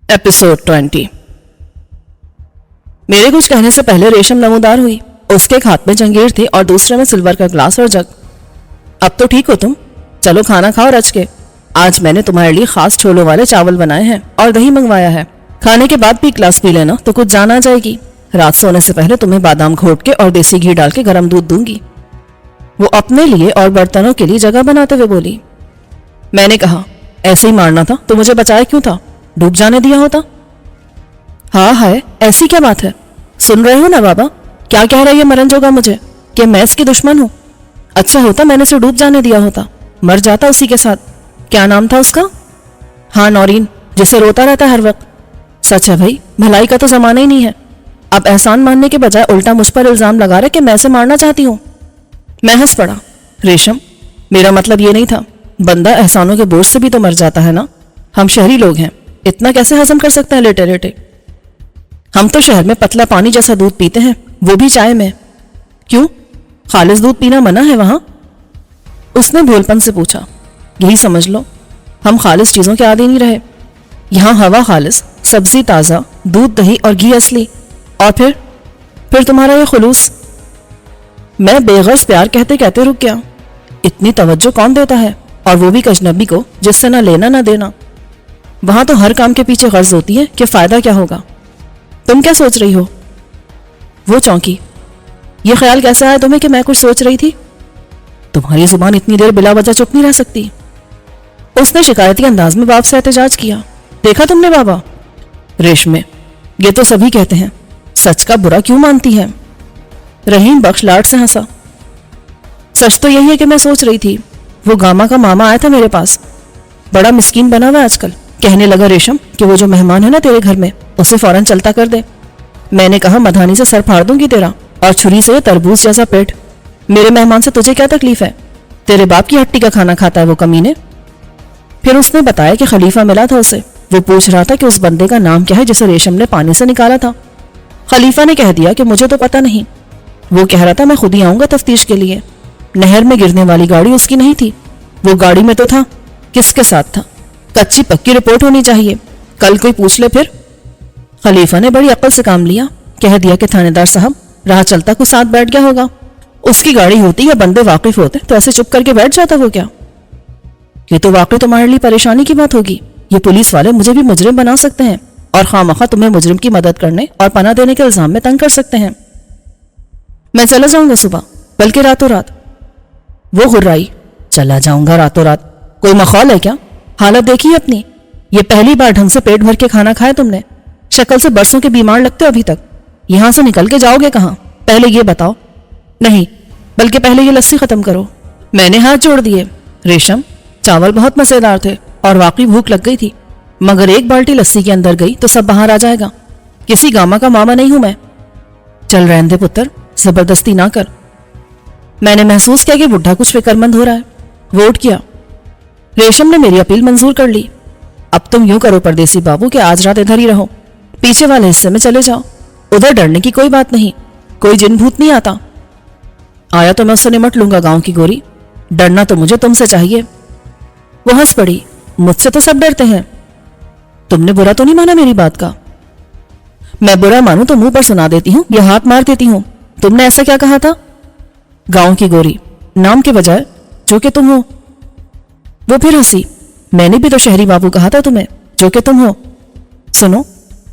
Episode 20। मेरे कुछ कहने से पहले रेशम नमूदार हुई। उसके एक हाथ में जंजीर थी और दूसरे में सिल्वर का ग्लास और जग। अब तो ठीक हो तुम, चलो खाना खाओ रच के। आज मैंने तुम्हारे लिए खास छोलों वाले चावल बनाए हैं और दही मंगवाया है। खाने के बाद भी ग्लास पी लेना तो कुछ जान आ जाएगी। रात सोने से पहले तुम्हें बादाम घोट के और देसी घी डाल के गर्म दूध दूंगी। वो अपने लिए और बर्तनों के लिए जगह बनाते हुए बोली। मैंने कहा ऐसे ही मारना था तो मुझे बचाया क्यों था, डूब जाने दिया होता। हाँ है, ऐसी क्या बात है? सुन रहे हो ना बाबा, क्या कह रही है मरन जोगा मुझे कि मैं इसकी दुश्मन हूं। अच्छा होता मैंने उसे डूब जाने दिया होता, मर जाता उसी के साथ। क्या नाम था उसका? हाँ नौरीन, जिसे रोता रहता है हर वक्त। सच है भाई, भलाई का तो जमाना ही नहीं है। अब एहसान मानने के बजाय उल्टा मुझ पर इल्जाम लगा रहे कि मैं इसे मारना चाहती हूँ। मैं हंस पड़ा। रेशम, मेरा मतलब ये नहीं था। बंदा एहसानों के बोझ से भी तो मर जाता है ना। हम शहरी लोग हैं, इतना कैसे हजम कर सकते हैं लेटे लेटे। हम तो शहर में पतला पानी जैसा दूध पीते हैं, वो भी चाय में। क्यों, खालिस दूध पीना मना है वहां? उसने भोलपन से पूछा। यही समझ लो, हम खालिस चीजों के आदी नहीं रहे। यहाँ हवा खालिस, सब्जी ताजा, दूध दही और घी असली, और फिर तुम्हारा ये खुलूस। मैं बेगर्ज प्यार कहते कहते रुक गया। इतनी तवज्जो कौन देता है, और वो भी अजनबी को जिससे ना लेना ना देना। वहां तो हर काम के पीछे गर्ज होती है कि फायदा क्या होगा। तुम क्या सोच रही हो? वो चौंकी। ये ख्याल कैसे आया तुम्हें कि मैं कुछ सोच रही थी? तुम्हारी जुबान इतनी देर बिला वजह चुप नहीं रह सकती। उसने शिकायती अंदाज में बाप से एहतजाज किया। देखा तुमने बाबा? रेशमे, ये तो सभी कहते हैं, सच का बुरा क्यों मानती है? रहीम बख्श लाड से हंसा। सच तो यही है कि मैं सोच रही थी, वो गामा का मामा आया था मेरे पास। बड़ा मिस्कीन बना हुआ आजकल। कहने लगा रेशम कि वो जो मेहमान है ना तेरे घर में, उसे फौरन चलता कर दे। मैंने कहा मधानी से सर फाड़ दूंगी तेरा, और छुरी से ये तरबूज जैसा पेट। मेरे मेहमान से तुझे क्या तकलीफ है? तेरे बाप की हट्टी का खाना खाता है वो कमीने। फिर उसने बताया कि खलीफा मिला था उसे। वो पूछ रहा था कि उस बंदे का नाम क्या है जिसे रेशम ने पानी से निकाला था। खलीफा ने कह दिया कि मुझे तो पता नहीं। वो कह रहा था मैं खुद ही आऊंगा तफ्तीश के लिए। नहर में गिरने वाली गाड़ी उसकी नहीं थी, वो गाड़ी में तो था। किसके साथ था? कच्ची पक्की रिपोर्ट होनी चाहिए, कल कोई पूछ ले फिर। खलीफा ने बड़ी अक्ल से काम लिया, कह दिया कि थानेदार साहब राह चलता को साथ बैठ गया होगा। उसकी गाड़ी होती या बंदे वाकिफ होते तो ऐसे चुप करके बैठ जाता वो क्या? ये तो वाकई तुम्हारे लिए परेशानी की बात होगी। ये पुलिस वाले मुझे भी मुजरिम बना सकते हैं और खामखा तुम्हें मुजरिम की मदद करने और पनाह देने के इल्जाम में तंग कर सकते हैं। मैं चला जाऊंगा सुबह, बल्कि रातों रात। वो घुर्राई। चला जाऊंगा रातों रात? कोई मखौल है क्या? हालत देखी अपनी। ये पहली बार ढंग से पेट भर के खाना खाया तुमने। शक्ल से बरसों के बीमार लगते हो अभी तक। यहां से निकल के जाओगे कहां, पहले ये बताओ। नहीं, बल्कि पहले ये लस्सी खत्म करो। मैंने हाथ जोड़ दिए। रेशम, चावल बहुत मजेदार थे और वाकई भूख लग गई थी, मगर एक बाल्टी लस्सी के अंदर गई तो सब बाहर आ जाएगा। किसी गामा का मामा नहीं हूं मैं। चल रहने दे पुत्र, जबरदस्ती ना कर। मैंने महसूस किया कि बुढ़ा कुछ फिक्रमंद हो रहा है। वो उठ गया। रेशम ने मेरी अपील मंजूर कर ली। अब तुम यूं करो परदेसी बाबू कि आज रात इधर ही रहो, पीछे वाले हिस्से में चले जाओ। उधर डरने की कोई बात नहीं, कोई जिन भूत नहीं आता। आया तो मैं उससे निमट लूंगा गांव की गोरी, डरना तो मुझे तुमसे चाहिए। वो हंस पड़ी। मुझसे तो सब डरते हैं। तुमने बुरा तो नहीं माना मेरी बात का? मैं बुरा मानूं तो मुंह पर सुना देती हूँ या हाथ मार देती हूँ। तुमने ऐसा क्या कहा था? गांव की गोरी नाम के बजाय जो कि तुम हो। वो फिर हंसी। मैंने भी तो शहरी बाबू कहा था तुम्हें, जो कि तुम हो। सुनो,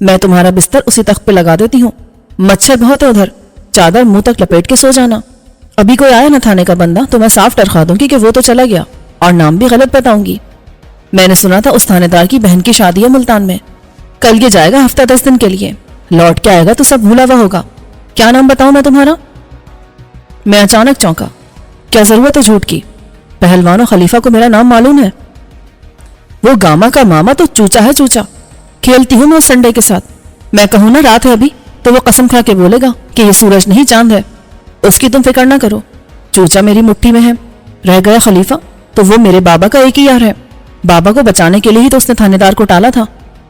मैं तुम्हारा बिस्तर उसी तख्त पे लगा देती हूँ। मच्छर बहुत है उधर, चादर मुंह तक लपेट के सो जाना। अभी कोई आया ना थाने का बंदा तो मैं साफ डरखा दूंगी कि वो तो चला गया, और नाम भी गलत बताऊंगी। मैंने सुना था उस थानेदार की बहन की शादी है मुल्तान में। कल ये जाएगा हफ्ता 10 दिन के लिए, लौट के आएगा तो सब भूला हुआ होगा। क्या नाम बताऊं मैं तुम्हारा? मैं अचानक चौंका। क्या जरूरत है झूठ की? पहलवानों खलीफा को मेरा नाम मालूम है। वो गामा का मामा तो चूचा है, चूचा। खेलती हूं मैं उस संडे के साथ। मैं कहूं ना रात है अभी, तो वो कसम खा के बोलेगा कि ये सूरज नहीं चांद है। उसकी तुम फिक्र ना करो, चूचा मेरी मुट्ठी में है। रह गया खलीफा तो वो मेरे बाबा का एक ही यार है। बाबा को बचाने के लिए ही तो उसने थानेदार को टाला था।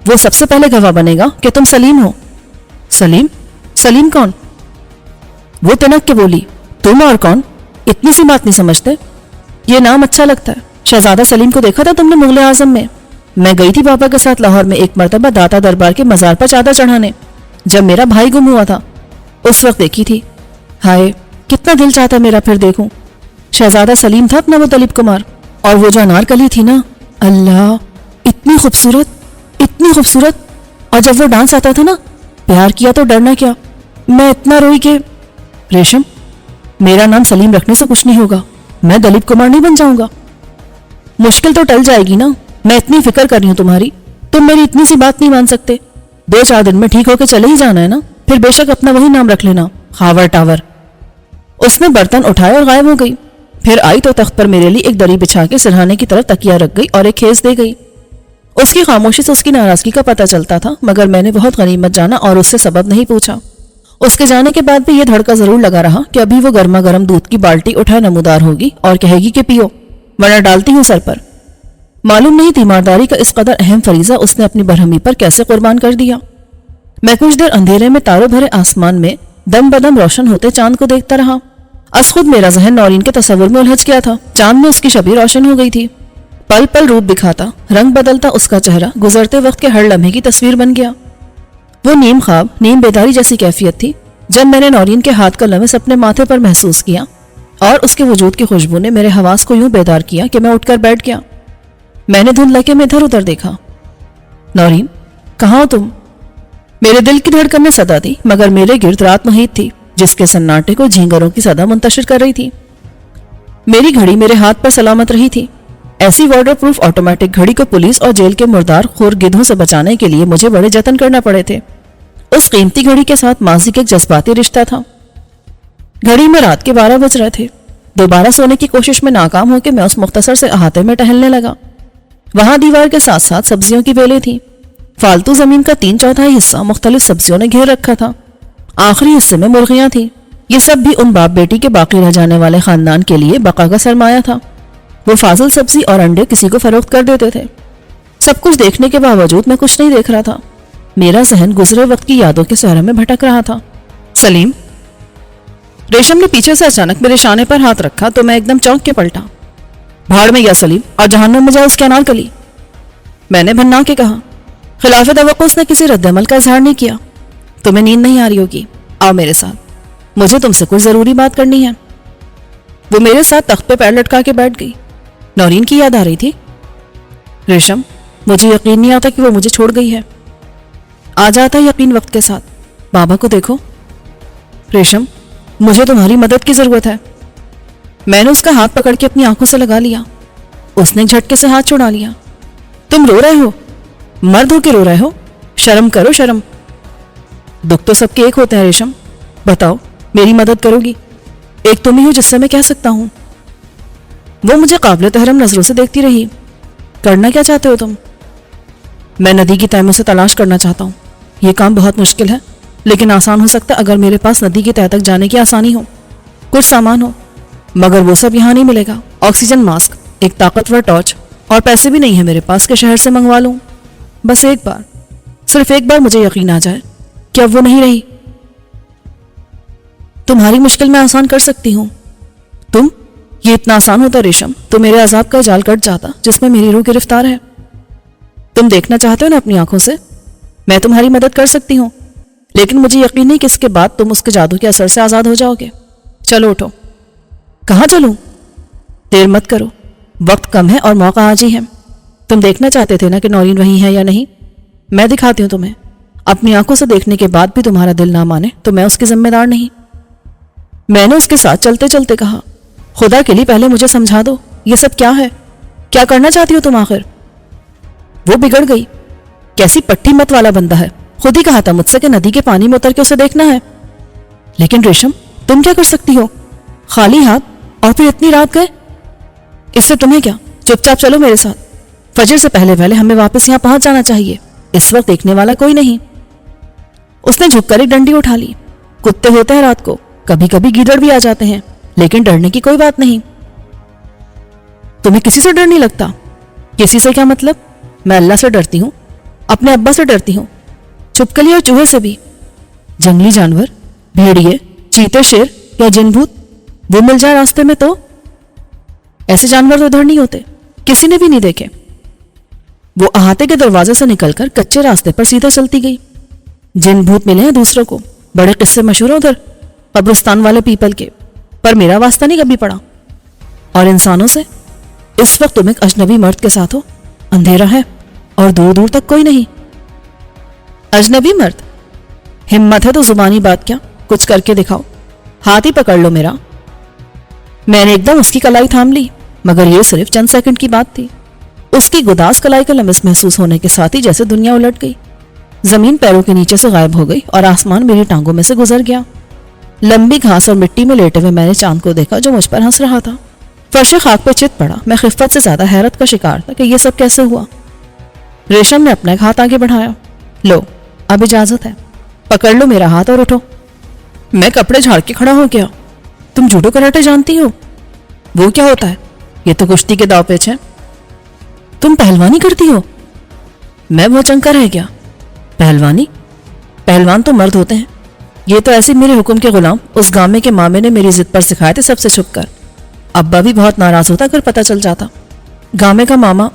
वो सबसे पहले गवाह बनेगा कि तुम सलीम हो। सलीम? सलीम कौन? वो तिनक के बोली। तुम और कौन? इतनी सी बात नहीं समझते? ये नाम अच्छा लगता है। शहजादा सलीम को देखा था तुमने मुगल आजम में? میں گئی تھی پاپا کے ساتھ لاہور میں ایک مرتبہ داتا دربار کے مزار پر چادر چڑھانے، جب میرا بھائی گم ہوا تھا، اس وقت دیکھی تھی۔ ہائے کتنا دل چاہتا میرا پھر دیکھوں۔ شہزادہ سلیم تھا اپنا وہ دلیپ کمار، اور وہ جو انارکلی تھی نا، اللہ اتنی خوبصورت، اتنی خوبصورت۔ اور جب وہ ڈانس آتا تھا نا، پیار کیا تو ڈرنا کیا، میں اتنا روئی کہ ریشم میرا نام سلیم رکھنے سے کچھ نہیں ہوگا، میں دلیپ کمار نہیں بن جاؤں گا۔ مشکل تو ٹل جائے گی نا، میں اتنی فکر کر رہی ہوں تمہاری، تم میری اتنی سی بات نہیں مان سکتے۔ 2-4 دن میں ٹھیک ہو کے چلے ہی جانا ہے نا، پھر بے شک اپنا وہی نام رکھ لینا، خاور ٹاور۔ اس نے برتن اٹھائے اور غائب ہو گئی، پھر آئی تو تخت پر میرے لیے ایک دری بچھا کے سرہانے کی طرف تکیہ رکھ گئی اور ایک خیز دے گئی۔ اس کی خاموشی سے اس کی ناراضگی کا پتہ چلتا تھا، مگر میں نے بہت غنیمت جانا اور اس سے سبب نہیں پوچھا۔ اس کے جانے کے بعد بھی یہ دھڑکا ضرور لگا رہا کہ ابھی وہ گرما گرم دودھ کی بالٹی اٹھائے نمودار ہوگی اور کہے گی کہ پیو، ورنہ ڈالتی ہوں سر پر۔ معلوم نہیں تیمارداری کا اس قدر اہم فریضہ اس نے اپنی برہمی پر کیسے قربان کر دیا۔ میں کچھ دیر اندھیرے میں تاروں بھرے آسمان میں دم بدم روشن ہوتے چاند کو دیکھتا رہا۔ از خود میرا ذہن نورین کے تصور میں الجھ گیا تھا۔ چاند میں اس کی شبیہ روشن ہو گئی تھی، پل پل روپ دکھاتا، رنگ بدلتا اس کا چہرہ گزرتے وقت کے ہر لمحے کی تصویر بن گیا۔ وہ نیم خواب، نیم بیداری جیسی کیفیت تھی جب میں نے نورین کے ہاتھ کا لمس اپنے ماتھے پر محسوس کیا، اور اس کے وجود کی خوشبو نے میرے حواس کو یوں بیدار کیا کہ میں اٹھ کر بیٹھ گیا۔ میں نے دھند لگے میں ادھر ادھر دیکھا۔ نورین کہاں ہو تم؟ میرے دل کی دھڑکن نے صدا دی، مگر میرے گرد رات محیط تھی جس کے سناٹے کو جھینگروں کی صدا منتشر کر رہی تھی۔ میری گھڑی میرے ہاتھ پر سلامت رہی تھی۔ ایسی واٹر پروف آٹومیٹک گھڑی کو پولیس اور جیل کے مردار خور گدھوں سے بچانے کے لیے مجھے بڑے جتن کرنا پڑے تھے۔ اس قیمتی گھڑی کے ساتھ ماضی کا ایک جذباتی رشتہ تھا۔ گھڑی میں رات کے 12 بج رہے تھے۔ دوبارہ سونے کی کوشش میں ناکام ہو کے میں اس مختصر سے احاطے میں ٹہلنے لگا۔ وہاں دیوار کے ساتھ ساتھ سبزیوں کی بیلیں تھیں۔ فالتو زمین کا 3/4 حصہ مختلف سبزیوں نے گھیر رکھا تھا۔ آخری حصے میں مرغیاں تھیں۔ یہ سب بھی ان باپ بیٹی کے باقی رہ جانے والے خاندان کے لیے بقا کا سرمایہ تھا۔ وہ فاضل سبزی اور انڈے کسی کو فروخت کر دیتے تھے۔ سب کچھ دیکھنے کے باوجود میں کچھ نہیں دیکھ رہا تھا۔ میرا ذہن گزرے وقت کی یادوں کے صحرا میں بھٹک رہا تھا۔ سلیم، ریشم نے پیچھے سے اچانک میرے شانے پر ہاتھ رکھا تو میں ایک دم چونک کے پلٹا۔ بھاڑ میں گیا سلیم، اور جہنم میں جاؤ اس کے انارکلی، میں نے بھنا کے کہا۔ خلاف توقع اس نے کسی رد عمل کا اظہار نہیں کیا۔ تمہیں نیند نہیں آ رہی ہوگی، آؤ میرے ساتھ، مجھے تم سے کچھ ضروری بات کرنی ہے۔ وہ میرے ساتھ تخت پہ پیر لٹکا کے بیٹھ گئی۔ نورین کی یاد آ رہی تھی۔ ریشم، مجھے یقین نہیں آتا کہ وہ مجھے چھوڑ گئی ہے۔ آ جاتا یقین وقت کے ساتھ۔ بابا کو دیکھو۔ ریشم، مجھے تمہاری مدد کی ضرورت ہے۔ میں نے اس کا ہاتھ پکڑ کے اپنی آنکھوں سے لگا لیا۔ اس نے ایک جھٹکے سے ہاتھ چھڑا لیا۔ تم رو رہے ہو؟ مرد ہو کے رو رہے ہو؟ شرم کرو شرم۔ دکھ تو سب کے ایک ہوتے ہیں ریشم، بتاؤ میری مدد کرو گی؟ ایک تم ہی ہو جس سے میں کہہ سکتا ہوں۔ وہ مجھے قابل تحرم نظروں سے دیکھتی رہی۔ کرنا کیا چاہتے ہو تم؟ میں ندی کی تہہ سے تلاش کرنا چاہتا ہوں۔ یہ کام بہت مشکل ہے، لیکن آسان ہو سکتا ہے اگر میرے پاس ندی کی تہہ تک جانے کی آسانی ہو، کچھ سامان ہو، مگر وہ سب یہاں نہیں ملے گا۔ آکسیجن ماسک، ایک طاقتور ٹارچ، اور پیسے بھی نہیں ہیں میرے پاس کہ شہر سے منگوا لوں۔ بس ایک بار، صرف ایک بار مجھے یقین آ جائے کہ اب وہ نہیں رہی۔ تمہاری مشکل میں آسان کر سکتی ہوں۔ تم؟ یہ اتنا آسان ہوتا ریشم تو میرے عذاب کا جال کٹ جاتا جس میں میری روح گرفتار ہے۔ تم دیکھنا چاہتے ہو نا اپنی آنکھوں سے؟ میں تمہاری مدد کر سکتی ہوں، لیکن مجھے یقین نہیں کہ اس کے بعد تم اس کے جادو کے اثر سے آزاد ہو جاؤ گے۔ چلو اٹھو۔ کہاں چلوں؟ دیر مت کرو، وقت کم ہے اور موقع آج ہی ہے۔ تم دیکھنا چاہتے تھے نا کہ نورین وہیں ہے یا نہیں؟ میں دکھاتی ہوں تمہیں۔ اپنی آنکھوں سے دیکھنے کے بعد بھی تمہارا دل نہ مانے تو میں اس کی ذمہ دار نہیں۔ میں نے اس کے ساتھ چلتے چلتے کہا، خدا کے لیے پہلے مجھے سمجھا دو، یہ سب کیا ہے؟ کیا کرنا چاہتی ہو تم آخر؟ وہ بگڑ گئی۔ کیسی پٹھی مت والا بندہ ہے، خود ہی کہا تھا مجھ سے کہ ندی کے پانی میں اتر کے اسے دیکھنا ہے۔ لیکن ریشم، تم کیا کر سکتی ہو؟ خالی ہاتھ، اور پھر اتنی رات گئے؟ اس سے تمہیں کیا؟ چپ چاپ چلو میرے ساتھ، فجر سے پہلے پہلے ہمیں واپس یہاں پہنچ جانا چاہیے، اس وقت دیکھنے والا کوئی نہیں۔ اس نے جھک کر ایک ڈنڈی اٹھا لی۔ کتے ہوتے ہیں رات کو، کبھی کبھی گیدڑ بھی آ جاتے ہیں، لیکن ڈرنے کی کوئی بات نہیں۔ تمہیں کسی سے ڈر نہیں لگتا؟ کسی سے کیا مطلب؟ میں اللہ سے ڈرتی ہوں، اپنے ابا سے ڈرتی ہوں، چھپکلی اور چوہے سے بھی۔ جنگلی جانور، بھیڑیے، چیتے، شیر یا جن بھوت، وہ مل جائے راستے میں تو؟ ایسے جانور تو ادھر نہیں ہوتے، کسی نے بھی نہیں دیکھے۔ وہ अहाते के दरवाजे से निकलकर कच्चे रास्ते पर सीधा चलती गई। जिन भूत मिले हैं दूसरों को, बड़े किस्से मशहूर हैं उधर कब्रिस्तान वाले पीपल के, पर मेरा वास्ता नहीं कभी पड़ा। और इंसानों से, इस वक्त तुम एक अजनबी मर्द के साथ हो, अंधेरा है और दूर दूर तक कोई नहीं। अजनबी मर्द? हिम्मत है तो जुबानी बात क्या, कुछ करके दिखाओ, हाथ ही पकड़ लो मेरा। मैंने एकदम उसकी कलाई थाम ली, मगर ये सिर्फ चंद सेकंड की बात थी। उसकी गुदास कलाई का लम्स महसूस होने के साथ ही जैसे दुनिया उलट गई। जमीन पैरों के नीचे से गायब हो गई और आसमान मेरी टांगों में से गुजर गया। लंबी घास और मिट्टी में लेटे हुए मैंने चांद को देखा जो मुझ पर हंस रहा था। फर्श खाक पे चित पड़ा। मैं खिफ्फत से ज्यादा हैरत का शिकार था कि ये सब कैसे हुआ। रेशम ने अपना एक हाथ आगे बढ़ाया। लो, अब इजाजत है, पकड़ लो मेरा हाथ और उठो। मैं कपड़े झाड़ के खड़ा हो गया। तुम जूडो कराटे जानती हो? वो क्या होता है? ये तो कुश्ती के दाव पेच है। तुम पहलवानी करती हो? मैं भौचक्का रह गया। पहलवानी? पहलवान तो मर्द होते हैं। ये तो ऐसे मेरे हुक्म के गुलाम उस गामे के मामे ने मेरी जिद पर सिखाए थे सबसे छुपकर। अब्बा भी बहुत नाराज होता अगर पता चल जाता। गामे का मामा,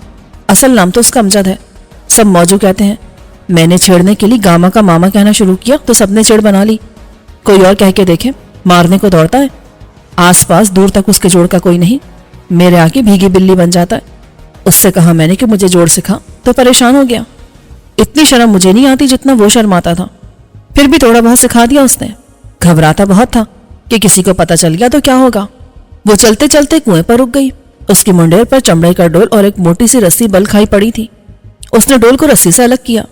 असल नाम तो उसका अमजद है, सब मौजू कहते हैं। मैंने छेड़ने के लिए गामा का मामा कहना शुरू किया तो सबने चिड़ बना ली। कोई और कह के देखे, मारने को दौड़ता है। आसपास दूर तक उसके जोड़ का कोई नहीं, मेरे आगे भीगी बिल्ली बन जाता है। उससे कहा मैंने कि मुझे जोड़ सिखा, तो परेशान हो गया। इतनी शर्म मुझे नहीं आती जितना वो शर्माता था। फिर भी थोड़ा बहुत सिखा दिया उसने। घबराता बहुत था कि किसी को पता चल गया तो क्या होगा। वो चलते चलते कुएं पर रुक गई। उसकी मुंडेर पर चमड़े का डोल और एक मोटी सी रस्सी बल खाई पड़ी थी। उसने डोल को रस्सी से अलग किया।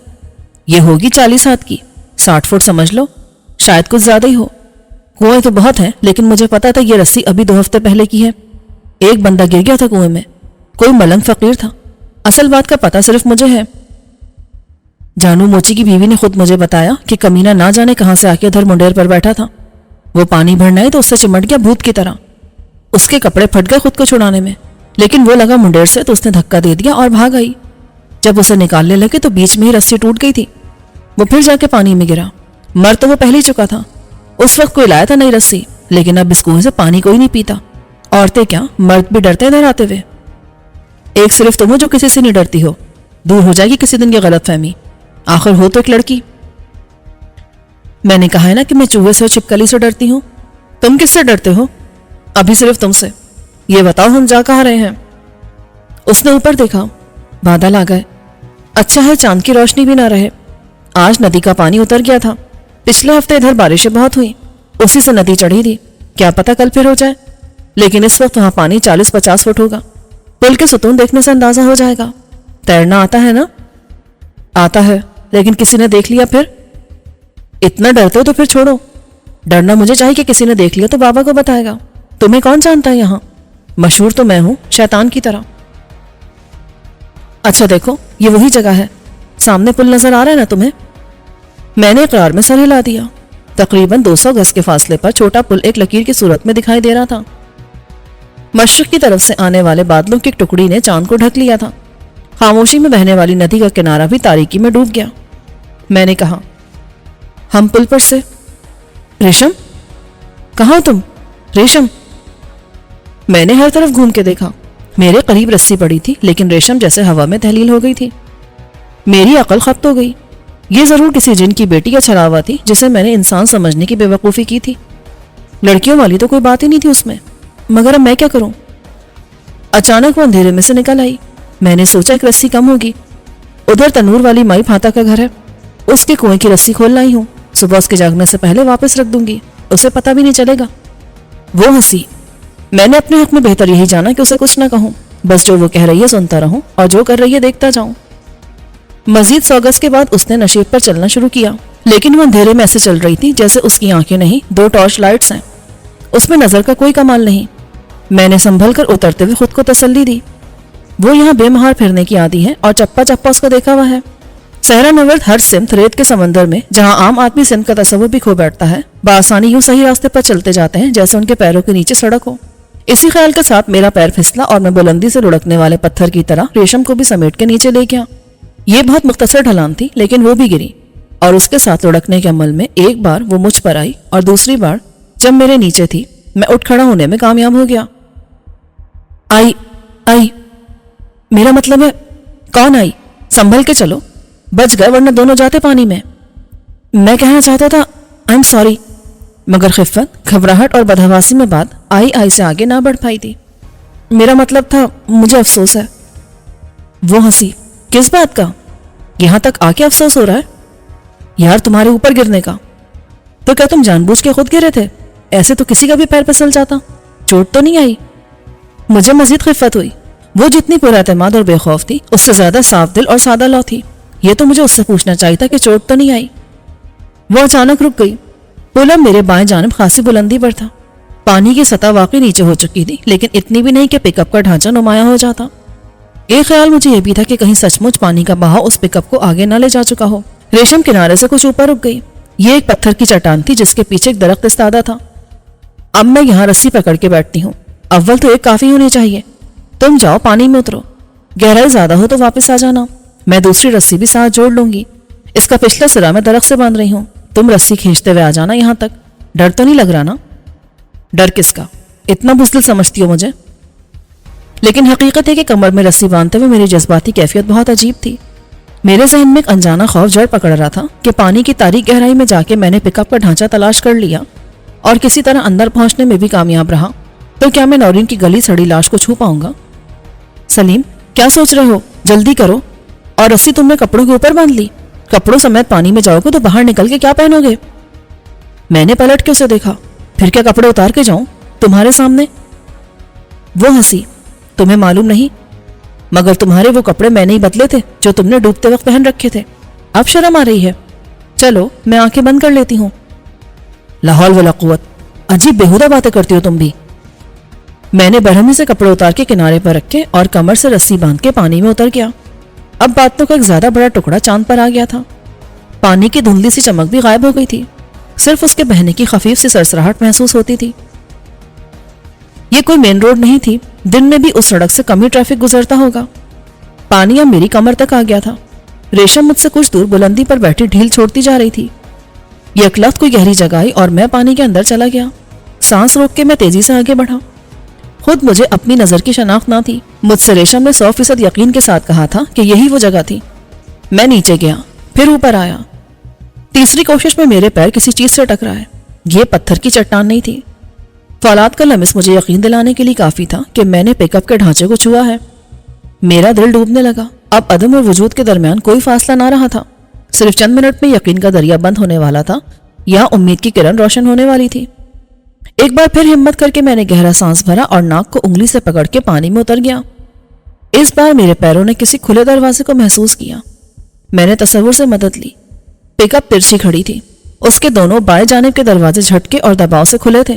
ये होगी 40 हाथ की, 60 फुट समझ लो, शायद कुछ ज्यादा ही हो। कुएं तो बहुत हैं, लेकिन मुझे पता था ये रस्सी अभी 2 हफ्ते पहले की है। एक बंदा गिर गया था कुएं में, कोई मलंग फकीर था। असल बात का पता सिर्फ मुझे है। जानू मोची की बीवी ने खुद मुझे बताया कि कमीना ना जाने कहां से आके उधर मुंडेर पर बैठा था। वो पानी भरना है तो उससे चिमट गया भूत की तरह। उसके कपड़े फट गए खुद को छुड़ाने में, लेकिन वो लगा मुंडेर से तो उसने धक्का दे दिया और भाग आई। जब उसे निकालने लगे तो बीच में ही रस्सी टूट गई थी। वो फिर जाके पानी में गिरा। मर तो वो पहले ही चुका था। उस वक्त कोई लाया था नई रस्सी, लेकिन अब इस कुएं से पानी कोई नहीं पीता। औरतें क्या, मर्द भी डरते हैं इधर आते हुए। एक सिर्फ तुम हो जो किसी से नहीं डरती हो। दूर हो जाएगी किसी दिन की गलतफहमी। आखिर हो तो एक लड़की। मैंने कहा है ना कि मैं चूहे से और छिपकली से डरती हूं। तुम किससे डरते हो? अभी सिर्फ तुमसे। ये बताओ हम जा कहाँ रहे हैं? उसने ऊपर देखा, बादल आ गए। अच्छा है चांद की रोशनी भी ना रहे। आज नदी का पानी उतर गया था। पिछले हफ्ते इधर बारिशें बहुत हुई, उसी से नदी चढ़ी थी। क्या पता कल फिर हो जाए, लेकिन इस वक्त वहां पानी 40-50 फुट होगा। पुल के सुतून देखने से अंदाजा हो जाएगा। तैरना आता है ना? आता है, लेकिन किसी ने देख लिया फिर? इतना डरते हो तो फिर छोड़ो। डरना मुझे चाहिए कि किसी ने देख लिया तो बाबा को बताएगा। तुम्हें कौन जानता है यहाँ? मशहूर तो मैं हूं, शैतान की तरह। अच्छा देखो, ये वही जगह है। सामने पुल नजर आ रहा है ना तुम्हें? मैंने इकरार में सर हिला दिया। तकरीबन 200 गज के फासले पर छोटा पुल एक लकीर की सूरत में दिखाई दे रहा था। मशरिक की तरफ से आने वाले बादलों की एक टुकड़ी ने चांद को ढक लिया था। खामोशी में बहने वाली नदी का किनारा भी तारीकी में डूब गया। मैंने कहा, हम पुल पर से। रेशम, कहाँ हो तुम? रेशम। मैंने हर तरफ घूम के देखा। मेरे करीब रस्सी पड़ी थी, लेकिन रेशम जैसे हवा में तहलील हो गई थी। मेरी अकल खत्त हो गई। ये जरूर किसी जिन की बेटी का छलावा थी जिसे मैंने इंसान समझने की बेवकूफ़ी की थी। लड़कियों वाली तो कोई बात ही नहीं थी उसमें, मगर अब मैं क्या करूं? अचानक वो अंधेरे में से निकल आई। मैंने सोचा एक रस्सी कम होगी। उधर तनूर वाली माई फाता का घर है, उसके कुएं की रस्सी खोल लाई हूं। सुबह उसके जागने से पहले वापस रख दूंगी, उसे पता भी नहीं चलेगा। वो हंसी। मैंने अपने हक में बेहतर यही जाना कि उसे कुछ ना कहूं, बस जो वो कह रही है सुनता रहूं और जो कर रही है देखता जाऊं। मजीद 100 गज के बाद उसने नशेब पर चलना शुरू किया, लेकिन वो अंधेरे में ऐसे चल रही थी जैसे उसकी आंखें नहीं 2 टॉर्च लाइट्स हैं। उसमें नजर का कोई कमाल नहीं। मैंने संभल कर उतरते हुए खुद को तसल्ली दी। वो यहाँ बेमहार फिरने की आदी है और चप्पा चप्पा उसको देखा हुआ है। सहरा नवर्द हर सिमत रेत के समंदर में, जहाँ आम आदमी सिमत का तस्वुर भी खो बैठता है, बआसानी यूं सही रास्ते पर चलते जाते हैं जैसे उनके पैरों के नीचे सड़क हो। इसी ख्याल के साथ मेरा पैर फिसला और मैं बुलंदी से लुढ़कने वाले पत्थर की तरह रेशम को भी समेट के नीचे ले गया। ये बहुत मुख्तसर ढलान थी, लेकिन वो भी गिरी और उसके साथ लुढ़कने के अमल में एक बार वो मुझ पर आई और दूसरी बार जब मेरे नीचे थी मैं उठ खड़ा होने में कामयाब हो गया। आई, मेरा मतलब है कौन आई? संभल के चलो, बच गए वरना दोनों जाते पानी में। मैं कहना चाहता था आई एम सॉरी, मगर खिफ़त, घबराहट और बदहवासी में बात आई आई से आगे ना बढ़ पाई थी। मेरा मतलब था मुझे अफसोस है। वो हंसी, किस बात का? यहां तक आके अफसोस हो रहा है? यार तुम्हारे ऊपर गिरने का। तो क्या तुम जानबूझ के खुद गिरे थे? ऐसे तो किसी का भी पैर फिसल जाता। चोट तो नहीं आई? मुझे मजीद खिफ़त हुई। वो जितनी पुरएतमाद और बेखौफ थी उससे ज्यादा साफ दिल और सादा लौ थी। ये तो मुझे उससे पूछना चाहिए था कि चोट तो नहीं आई। वो अचानक रुक गई। पुल अब मेरे बाएं जानिब खासी बुलंदी पर था। पानी की सतह वाकई नीचे हो चुकी थी, लेकिन इतनी भी नहीं कि पिकअप का ढांचा नुमाया हो जाता। एक ख्याल मुझे यह भी था कि कहीं सचमुच पानी का बहाव उस पिकअप को आगे न ले जा चुका हो। रेशम किनारे से कुछ ऊपर रुक गई। ये एक पत्थर की चट्टान थी जिसके पीछे एक दरख्त इस्तादा था। अब मैं यहाँ रस्सी पकड़ के बैठती हूँ। अव्वल तो एक काफी होनी चाहिए। तुम जाओ पानी में उतरो, गहराई ज्यादा हो तो वापस आ जाना। मैं दूसरी रस्सी भी साथ जोड़ लूंगी। इसका पिछला सिरा मैं दरख्त से बांध रही हूँ। तुम रस्सी खींचते हुए आ जाना यहाँ तक। डर तो नहीं लग रहा ना? डर किसका? इतना बुज़दिल समझती हो मुझे? लेकिन हकीकत है कि कमर में रस्सी बांधते हुए मेरी जज्बाती कैफियत बहुत अजीब थी। मेरे जहन में एक अनजाना खौफ जड़ पकड़ रहा था कि पानी की तारीक गहराई में जाके मैंने पिकअप का ढांचा तलाश कर लिया और किसी तरह अंदर पहुंचने में भी कामयाब रहा तो क्या मैं नौरीन की गली सड़ी लाश को छू पाऊंगा? सलीम, क्या सोच रहे हो? जल्दी करो। और रस्सी तुमने कपड़ों के ऊपर बांध ली? कपड़ों समेत पानी में जाओगे तो बाहर निकल के क्या पहनोगे? मैंने पलट के उसे देखा। फिर क्या कपड़े उतार के जाऊं तुम्हारे सामने? वो हंसी, तुम्हें मालूम नहीं, मगर तुम्हारे वो कपड़े मैंने ही बदले थे जो तुमने डूबते वक्त पहन रखे थे। अब शर्म आ रही है? चलो मैं आंखें बंद कर लेती हूँ। ला हौल वला कुव्वत, अजीब बेहुदा बातें करती हो तुम भी। मैंने बरहमी से कपड़े उतार के किनारे पर रखे और कमर से रस्सी बांध के पानी में उतर गया। अब बातों का एक ज्यादा बड़ा टुकड़ा चांद पर आ गया था। पानी की धुंधली सी चमक भी गायब हो गई थी। सिर्फ उसके बहने की खफीफ सी सरसराहट महसूस होती थी। ये कोई मेन रोड नहीं थी। दिन में भी उस सड़क से कम ही ट्रैफिक गुजरता होगा। पानी अब मेरी कमर तक आ गया था। रेशम मुझसे कुछ दूर बुलंदी पर बैठी ढील छोड़ती जा रही थी। यकलख्त कोई गहरी जगह आई और मैं पानी के अंदर चला गया। सांस रोक के मैं तेजी से आगे बढ़ा। खुद मुझे अपनी नजर की शनाख्त ना थी। मुझसे रेशम ने 100% यकीन के साथ कहा था कि यही वो जगह थी। मैं नीचे गया, फिर ऊपर आया। तीसरी कोशिश में मेरे पैर किसी चीज से टकराए। ये पत्थर की चट्टान नहीं थी। फौलाद का लम्स मुझे यकीन दिलाने के लिए काफी था कि मैंने पिकअप के ढांचे को छुआ है। मेरा दिल डूबने लगा। अब अदम और वजूद के दरमियान कोई फासला ना रहा था। सिर्फ चंद मिनट में यकीन का दरिया बंद होने वाला था या उम्मीद की किरण रोशन होने वाली थी। एक बार फिर हिम्मत करके मैंने गहरा सांस भरा और नाक को उंगली से पकड़ के पानी में उतर गया। इस बार मेरे पैरों ने किसी खुले दरवाजे को महसूस किया। मैंने तसव्वुर से मदद ली। पिकअप तिरछी खड़ी थी। उसके दोनों बाएं जानिब के दरवाजे झटके और दबाव से खुले थे।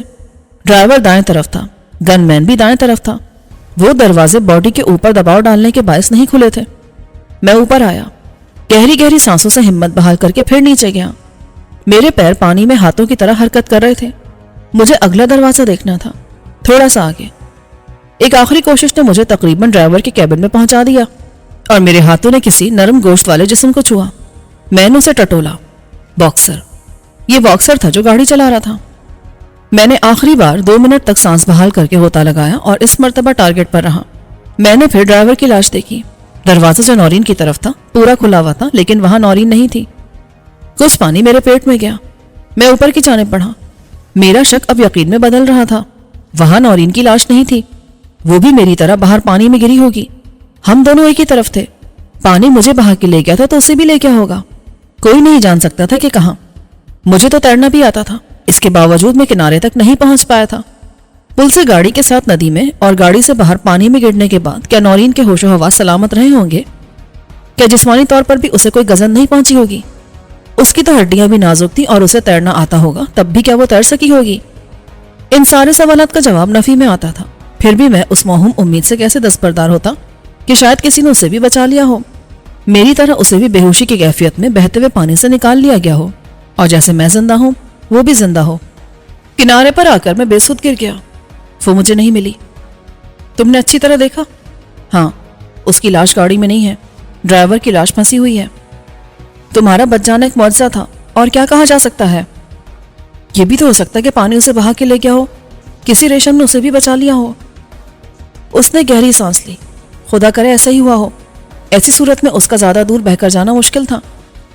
ड्राइवर दाएं तरफ था, गनमैन भी दाएं तरफ था। वो दरवाजे बॉडी के ऊपर दबाव डालने के बायस नहीं खुले थे। मैं ऊपर आया। गहरी गहरी सांसों से हिम्मत बहाल करके फिर नीचे गया। मेरे पैर पानी में हाथों की तरह हरकत कर रहे थे। मुझे अगला दरवाजा देखना था, थोड़ा सा आगे। एक आखिरी कोशिश ने मुझे तकरीबन ड्राइवर के कैबिन में पहुंचा दिया और मेरे हाथों ने किसी नरम गोश्त वाले जिस्म को छुआ। मैंने उसे टटोला। बॉक्सर। ये बॉक्सर था जो गाड़ी चला रहा था। मैंने आखिरी बार 2 मिनट तक सांस बहाल करके होता लगाया और इस मर्तबा टारगेट पर रहा। मैंने फिर ड्राइवर की लाश देखी। दरवाजा जो नौरीन की तरफ था पूरा खुला हुआ था, लेकिन वहां नौरीन नहीं थी। कुछ पानी मेरे पेट में गया। मैं ऊपर की जानिब बढ़ा। मेरा शक अब यकीन में बदल रहा था। वहां नौरीन की लाश नहीं थी। वो भी मेरी तरह बाहर पानी में गिरी होगी। हम दोनों एक ही तरफ थे। पानी मुझे बहा के ले गया था तो उसे भी ले गया होगा। कोई नहीं जान सकता था कि कहां। मुझे तो तैरना भी आता था, इसके बावजूद मैं किनारे तक नहीं पहुंच पाया था। पुल से गाड़ी के साथ नदी में और गाड़ी से बाहर पानी में गिरने के बाद क्या नौरीन के होशो हवास सलामत रहे होंगे? क्या जिस्मानी तौर पर भी उसे कोई गजन नहीं पहुंची होगी? उसकी तो हड्डियां भी नाजुक थी और उसे तैरना आता होगा, तब भी क्या वो तैर सकी होगी? इन सारे सवालात का जवाब नफी में आता था। फिर भी मैं उस मौहूम उम्मीद से कैसे दस्तबरदार होता कि शायद किसी ने उसे भी बचा लिया हो। मेरी तरह उसे भी बेहोशी की कैफियत में बहते हुए पानी से निकाल लिया गया हो और जैसे मैं जिंदा हूं वो भी जिंदा हो। किनारे पर आकर मैं बेसुध गिर गया। वो मुझे नहीं मिली। तुमने अच्छी तरह देखा? हाँ, उसकी लाश गाड़ी में नहीं है। ड्राइवर की लाश फंसी हुई है। तुम्हारा बच जाना एक मौजज़ा था, और क्या कहा जा सकता है। यह भी तो हो सकता है कि पानी उसे बहा के ले गया हो, किसी रेशम ने उसे भी बचा लिया हो। उसने गहरी सांस ली। खुदा करे ऐसा ही हुआ हो। ایسی صورت میں اس کا زیادہ دور بہ کر جانا مشکل تھا.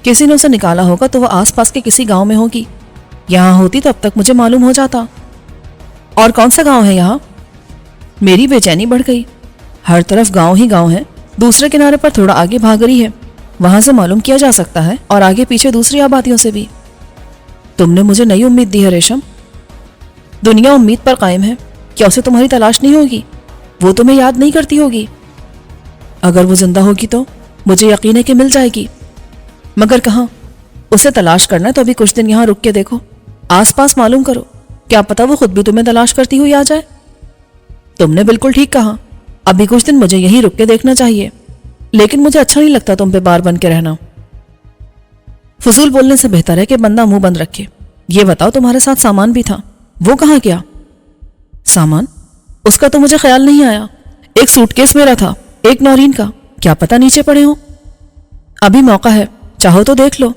کسی نے اسے نکالا ہوگا تو وہ آس پاس کے کسی گاؤں میں ہوگی. یہاں ہوتی تو اب تک مجھے معلوم ہو جاتا. اور کون سا گاؤں ہے یہاں؟ میری بے چینی بڑھ گئی. ہر طرف گاؤں ہی گاؤں ہے. دوسرے کنارے پر تھوڑا آگے بھاگری ہے، وہاں سے معلوم کیا جا سکتا ہے، اور آگے پیچھے دوسری آبادیوں سے بھی. تم نے مجھے نئی امید دی ہے ریشم. دنیا امید پر قائم ہے. کیا اسے تمہاری تلاش نہیں ہوگی؟ وہ تمہیں یاد نہیں کرتی ہوگی؟ اگر وہ زندہ ہوگی تو مجھے یقین ہے کہ مل جائے گی. مگر کہاں؟ اسے تلاش کرنا ہے تو ابھی کچھ دن یہاں رک کے دیکھو، آس پاس معلوم کرو. کیا پتا وہ خود بھی تمہیں تلاش کرتی ہوئی آ جائے. تم نے بالکل ٹھیک کہا. ابھی کچھ دن مجھے یہیں رک کے دیکھنا چاہیے، لیکن مجھے اچھا نہیں لگتا تم پہ بار بن کے رہنا. فضول بولنے سے بہتر ہے کہ بندہ منہ بند رکھے. یہ بتاؤ تمہارے ساتھ سامان بھی تھا، وہ کہاں گیا؟ سامان؟ اس کا تو مجھے خیال نہیں آیا. ایک سوٹ کیس میرا تھا، ایک نورین کا. کیا پتا نیچے پڑے ہوں. ابھی موقع ہے، چاہو تو دیکھ لو.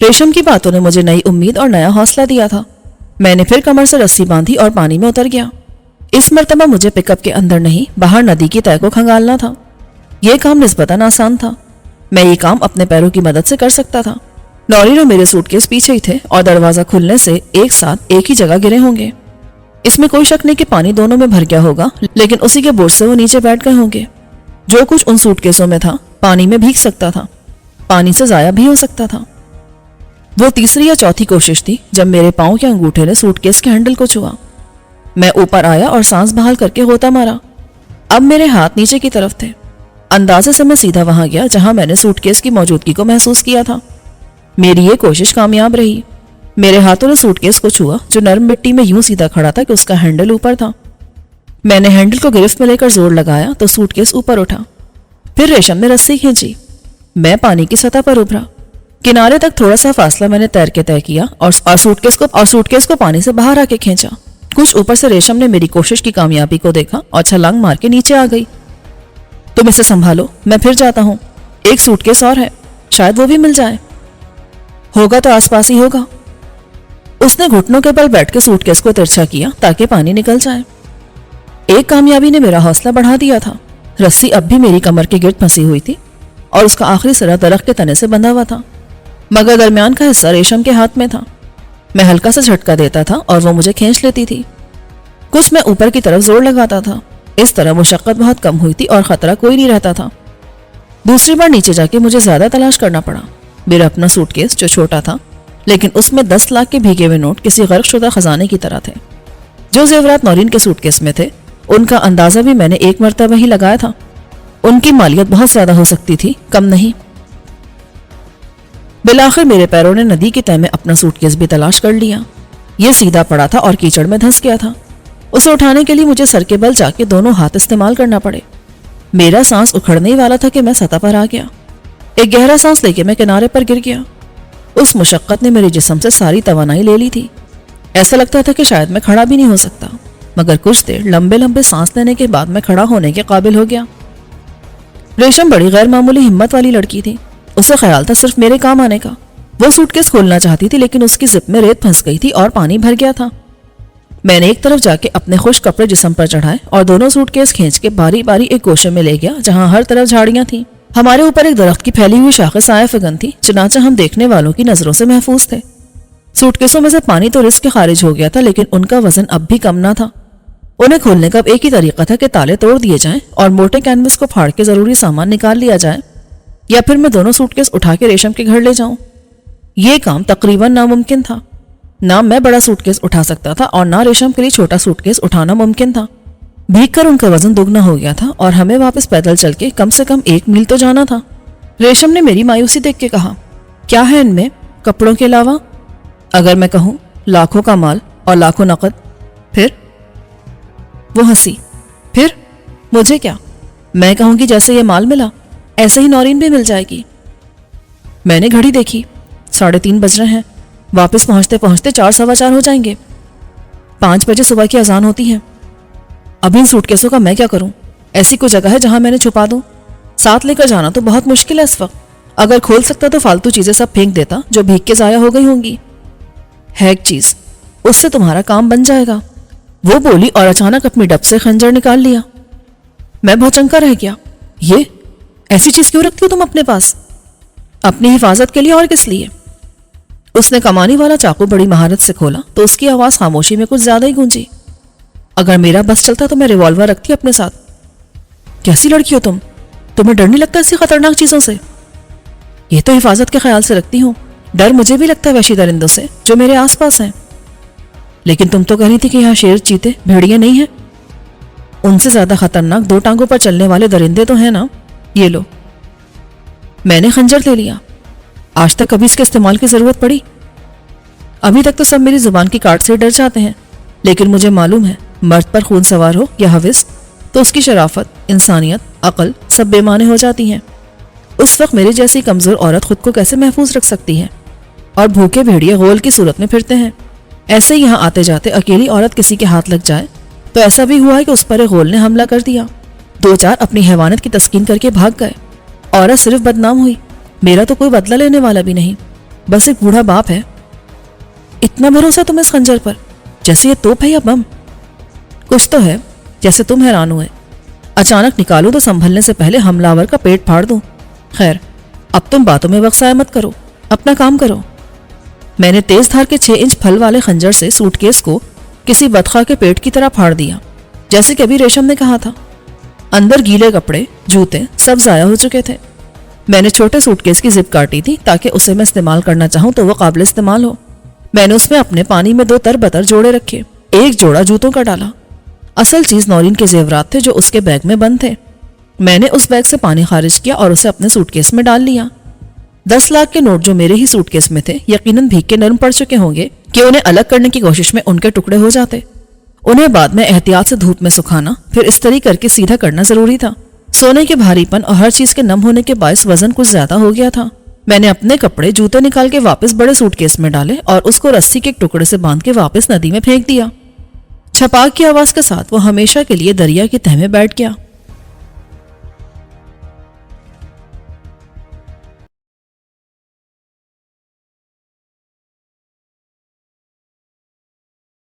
ریشم کی باتوں نے مجھے نئی امید اور نیا حوصلہ دیا تھا. میں نے پھر کمر سے رسی باندھی اور پانی میں اتر گیا. اس مرتبہ مجھے پک اپ کے اندر نہیں، باہر ندی کی تہہ کو کھنگالنا تھا. یہ کام نسبتاً آسان تھا. میں یہ کام اپنے پیروں کی مدد سے کر سکتا تھا. نورین اور میرے سوٹ کیس پیچھے ہی تھے اور دروازہ کھلنے سے ایک ساتھ ایک ہی جگہ گرے ہوں گے. اس میں کوئی شک نہیں کہ پانی دونوں میں بھر گیا ہوگا، لیکن اسی کے بوجھ سے وہ نیچے بیٹھ گئے ہوں گے. جو کچھ ان سوٹ کیسوں میں تھا پانی میں بھیگ سکتا تھا، پانی سے ضائع بھی ہو سکتا تھا. وہ تیسری یا چوتھی کوشش تھی جب میرے پاؤں کے انگوٹھے نے سوٹ کیس کے ہینڈل کو چھوا. میں اوپر آیا اور سانس بحال کر کے غوطہ مارا. اب میرے ہاتھ نیچے کی طرف تھے. اندازے سے میں سیدھا وہاں گیا جہاں میں نے سوٹ کیس کی موجودگی کو محسوس کیا تھا. میری یہ کوشش کامیاب رہی. میرے ہاتھوں نے سوٹ کیس کو چھوا جو نرم مٹی میں یوں سیدھا کھڑا تھا کہ اس کا ہینڈل اوپر تھا. میں نے ہینڈل کو گرفت میں لے کر زور لگایا تو سوٹ کیس اوپر اٹھا. پھر ریشم نے رسی کھینچی. میں پانی کی سطح پر ابھرا. کنارے تک تھوڑا سا فاصلہ میں نے تیر کے طے کیا اور سوٹ کیس کو پانی سے باہر آ کے کھینچا. کچھ اوپر سے ریشم نے میری کوشش کی کامیابی کو دیکھا اور چھلانگ مار کے نیچے آ گئی. تم اسے سنبھالو، میں پھر جاتا ہوں. ایک سوٹ کیس اور ہے، شاید وہ بھی مل جائے. ہوگا تو آس پاس ہی ہوگا. اس نے گھٹنوں کے بل بیٹھ کے سوٹ کیس کو ترچھا کیا تاکہ پانی نکل جائے. ایک کامیابی نے میرا حوصلہ بڑھا دیا تھا. رسی اب بھی میری کمر کے گرد پھنسی ہوئی تھی اور اس کا آخری سرا درخت کے تنے سے بندھا ہوا تھا، مگر درمیان کا حصہ ریشم کے ہاتھ میں تھا. میں ہلکا سا جھٹکا دیتا تھا اور وہ مجھے کھینچ لیتی تھی. کچھ میں اوپر کی طرف زور لگاتا تھا. اس طرح مشقت بہت کم ہوئی تھی اور خطرہ کوئی نہیں رہتا تھا. دوسری بار نیچے جا کے مجھے زیادہ تلاش کرنا پڑا. میرا اپنا سوٹ کیس جو چھوٹا تھا لیکن اس میں 10 لاکھ کے بھیگے ہوئے نوٹ کسی غرق شدہ خزانے کی طرح تھے. جو زیورات نورین کے سوٹ کیس میں تھے ان کا اندازہ بھی میں نے ایک مرتبہ ہی لگایا تھا. ان کی مالیت بہت زیادہ ہو سکتی تھی، کم نہیں. بالآخر میرے پیروں نے ندی کی تہہ میں اپنا سوٹ کیس بھی تلاش کر لیا. یہ سیدھا پڑا تھا اور کیچڑ میں دھنس گیا تھا. اسے اٹھانے کے لیے مجھے سر کے بل جا کے دونوں ہاتھ استعمال کرنا پڑے. میرا سانس اکھڑنے ہی والا تھا کہ میں سطح پر آ گیا. ایک گہرا سانس لے کے میں کنارے پر گر گیا. اس مشقت نے میرے جسم سے ساری توانائی لے لی تھی. ایسا لگتا تھا کہ شاید میں کھڑا بھی نہیں ہو سکتا، مگر کچھ دیر لمبے لمبے سانس لینے کے بعد میں کھڑا ہونے کے قابل ہو گیا. ریشم بڑی غیر معمولی ہمت والی لڑکی تھی. اسے خیال تھا صرف میرے کام آنے کا. وہ سوٹ کیس کھولنا چاہتی تھی لیکن اس کی زپ میں ریت پھنس گئی تھی اور پانی بھر گیا تھا. میں نے ایک طرف جا کے اپنے خشک کپڑے جسم پر چڑھائے اور دونوں سوٹ کیس کھینچ کے باری باری ایک گوشے میں لے گیا جہاں ہر طرف جھاڑیاں تھیں. ہمارے اوپر ایک درخت کی پھیلی ہوئی شاخیں سایہ فگن تھی، چنانچہ ہم دیکھنے والوں کی نظروں سے محفوظ تھے. سوٹ کیسوں میں سے پانی تو رس کے خارج ہو گیا تھا لیکن ان کا وزن اب بھی کم نہ تھا. انہیں کھولنے کا اب ایک ہی طریقہ تھا کہ تالے توڑ دیے جائیں اور موٹے کینوس کو پھاڑ کے ضروری سامان نکال لیا جائے، یا پھر میں دونوں سوٹ کیس اٹھا کے ریشم کے گھر لے جاؤں. یہ کام تقریباً ناممکن تھا. نہ میں بڑا سوٹ کیس اٹھا سکتا تھا اور نہ ریشم کے لیے چھوٹا سوٹ کیس اٹھانا ممکن تھا. بھیگ کر ان کا وزن دگنا ہو گیا تھا اور ہمیں واپس پیدل چل کے کم سے کم 1 میل تو جانا تھا. ریشم نے میری مایوسی دیکھ کے کہا، کیا ہے ان میں کپڑوں کے علاوہ؟ اگر میں کہوں لاکھوں کا مال اور لاکھوں نقد، پھر؟ وہ ہنسی. پھر مجھے کیا؟ میں کہوں گی جیسے یہ مال ملا ایسے ہی نورین بھی مل جائے گی. میں نے گھڑی دیکھی، 3:30 بج رہے ہیں. واپس پہنچتے پہنچتے 4:15 ہو جائیں گے. 5 بجے صبح کی اذان ہوتی ہے. اب ان سوٹ کیسوں کا میں کیا کروں؟ ایسی کوئی جگہ ہے جہاں میں نے چھپا دوں؟ ساتھ لے کر جانا تو بہت مشکل ہے اس وقت. اگر کھول سکتا تو فالتو چیزیں سب پھینک دیتا جو بھیگ کے ضائع ہو گئی ہوں گی. ہے ایک چیز، اس سے تمہارا کام بن جائے گا. وہ بولی اور اچانک اپنی ڈب سے خنجر نکال لیا. میں بھوچنکا رہ گیا. یہ ایسی چیز کیوں رکھتی ہو تم اپنے پاس؟ اپنی حفاظت کے لیے اور کس لیے؟ اس نے کمانی والا چاقو بڑی مہارت سے کھولا تو اس کی آواز خاموشی میں کچھ زیادہ ہی گونجی۔ اگر میرا بس چلتا تو میں ریوالور رکھتی اپنے ساتھ۔ کیسی لڑکی ہو تم؟ تمہیں ڈر نہیں لگتا ایسی خطرناک چیزوں سے؟ یہ تو حفاظت کے خیال سے رکھتی ہوں، ڈر مجھے بھی لگتا ہے وحشی درندوں سے جو میرے آس پاس ہیں۔ لیکن تم تو کہہ رہی تھی کہ یہاں شیر، چیتے، بھیڑیے نہیں ہیں۔ ان سے زیادہ خطرناک 2 ٹانگوں پر چلنے والے درندے تو ہیں نا۔ یہ لو۔ میں نے خنجر لے لیا۔ آج تک کبھی اس کے استعمال کی ضرورت پڑی؟ ابھی تک تو سب میری زبان کی کاٹ سے ڈر جاتے ہیں، لیکن مجھے معلوم ہے مرد پر خون سوار ہو یا حوث تو اس کی شرافت، انسانیت، عقل سب بے معنی ہو جاتی ہیں۔ اس وقت میری جیسی کمزور عورت خود کو کیسے محفوظ رکھ سکتی ہے؟ اور بھوکے بھیڑیے غول کی صورت میں پھرتے ہیں۔ ایسے یہاں آتے جاتے اکیلی عورت کسی کے ہاتھ لگ جائے تو ایسا بھی ہوا ہے کہ اس پر ایک غول نے حملہ کر دیا، 2-4 اپنی حیوانت کی تسکین کر کے بھاگ گئے۔ عورت صرف بدنام ہوئی، میرا تو کوئی بدلہ لینے والا بھی نہیں، بس ایک بوڑھا باپ ہے۔ اتنا بھروسہ تم اس خنجر پر، جیسے یہ توپ ہے یا بم؟ کچھ تو ہے، جیسے تم حیران ہوئے۔ اچانک نکالوں تو سنبھلنے سے پہلے حملہ کا پیٹ پھاڑ دوں۔ خیر، اب تم باتوں میں وقت ضائع مت کرو، اپنا کام کرو۔ میں نے تیز دھار کے 6 انچ پھل والے خنجر سے سوٹ کیس کو کسی بدخواہ کے پیٹ کی طرح پھاڑ دیا، جیسے کہ ابھی ریشم نے کہا تھا۔ اندر گیلے کپڑے، جوتے سب ضائع ہو چکے تھے۔ میں نے چھوٹے سوٹ کیس کی زپ کاٹی تھی تاکہ اسے میں استعمال کرنا چاہوں تو وہ قابل استعمال ہو۔ میں نے اس میں اپنے پانی میں 2 تر جوڑے رکھے، ایک جوڑا جوتوں کا ڈالا۔ اصل چیز نورین کے زیورات تھے جو اس کے بیگ میں بند تھے۔ میں نے اس بیگ سے پانی خارج کیا اور اسے اپنے سوٹ کیس میں ڈال لیا۔ 10 لاکھ کے نوٹ جو میرے ہی سوٹ کیس میں تھے یقیناً بھیگ کے نرم پڑ چکے ہوں گے کہ انہیں الگ کرنے کی کوشش میں ان کے ٹکڑے ہو جاتے۔ انہیں بعد میں احتیاط سے دھوپ میں سکھانا، پھر استری کر کے سیدھا کرنا ضروری تھا۔ سونے کے بھاری پن اور ہر چیز کے نم ہونے کے باعث وزن کچھ زیادہ ہو گیا تھا۔ میں نے اپنے کپڑے، جوتے نکال کے واپس بڑے سوٹ کیس میں ڈالے اور اس کو رسی کے ایک ٹکڑے سے باندھ کے واپس ندی میں پھینک دیا۔ چھپاک کی آواز کے ساتھ وہ ہمیشہ کے لیے دریا کی تہ میں بیٹھ گیا۔